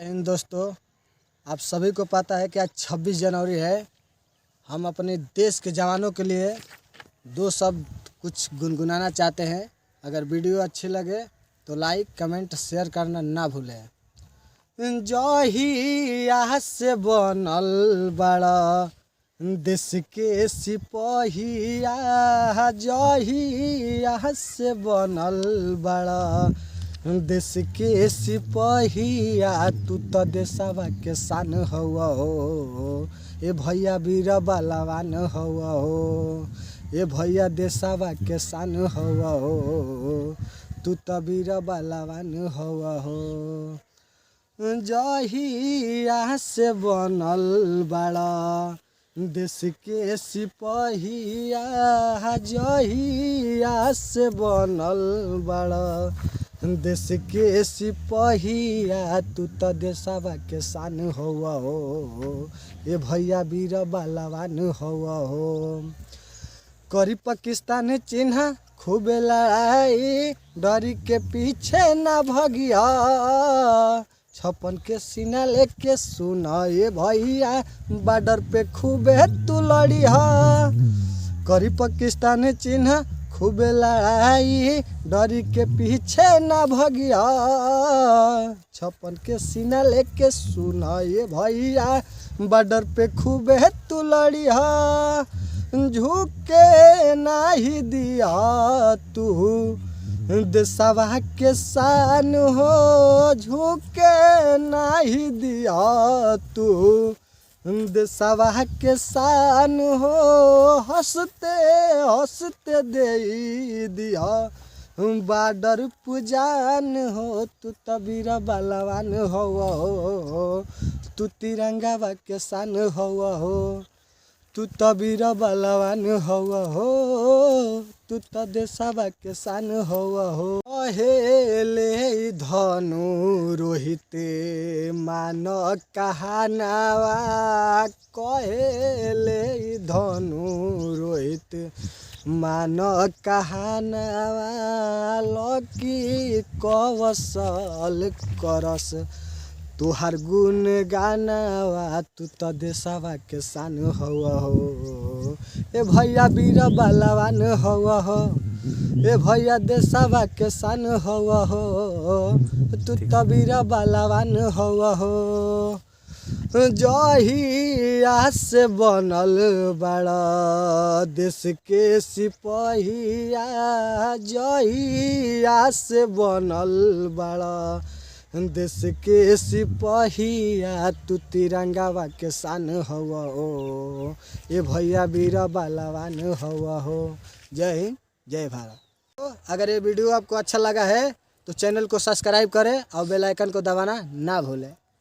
इन दोस्तों, आप सभी को पता है कि आज 26 जनवरी है। हम अपने देश के जवानों के लिए दो शब्द कुछ गुनगुनाना चाहते हैं। अगर वीडियो अच्छी लगे तो लाइक कमेंट शेयर करना ना भूलें। जहिया से बनल बड़ा देश के सिपहिया, जहिया से बनल बड़ा देश के सिपहिया, तू तो देशवा के शान हवा हो। ए भैया वीर बलवान हवा हो, ए भैया देशवा के शान हवा हो, तू तो वीर बलवान हवा हो। जहिया से बनल बड़ा देश के सिपहिया, जहिया से बनल बड़ा देश के सिपहिया, तू तो देशवा के शान हवा हो। ए भैया वीर बलवान हवा हो। करी पाकिस्तान चिन्हा खूब लड़ाई, डरी के पीछे ना भगिया, 56 के सीना लेके सुना ये भैया, बॉर्डर पे खूबे तू लड़िया। करी पाकिस्तान चिन्हा खूब लड़ाई, डरी के पीछे ना भगिया, 56 के सीना लेके सुना ये भैया, बॉर्डर पे खूबे तू लड़िया। झुक के नाही दिया तू देशवा के शान हो, झुक के नाही दिया तू देशवा के शान हो। हंसते हंसते दे दिया बॉर्डर पुजान हो, तू तो वीर बलवान हवा हो, तू तिरंगा के शान हवा हो, तू तो वीर बलवान हवा हो, तू तो देशवा के शान हवा हो। कहेले धनु रोहित मान कहानावा, कहेले धनु रोहित मान कहानावा, लकी कवसल करस तुहार गुण गानावा, तू तो देशवा के शान हवा हो। ए भैया वीर बलवान हवा हो, ए भैया देशवा के शान हवा हो, तू तो वीर बलवान हवा हो। जहिया से बनल बड़ा देश के सिपहिया, जहिया से बनल बड़ा देश के सिपहिया, तू तिरंगावा के शान हवा हो। ए भैया वीर बलवान हवा हो। जय हिंद, जय भारत। तो अगर ये वीडियो आपको अच्छा लगा है तो चैनल को सब्सक्राइब करें और बेल आइकन को दबाना ना भूलें।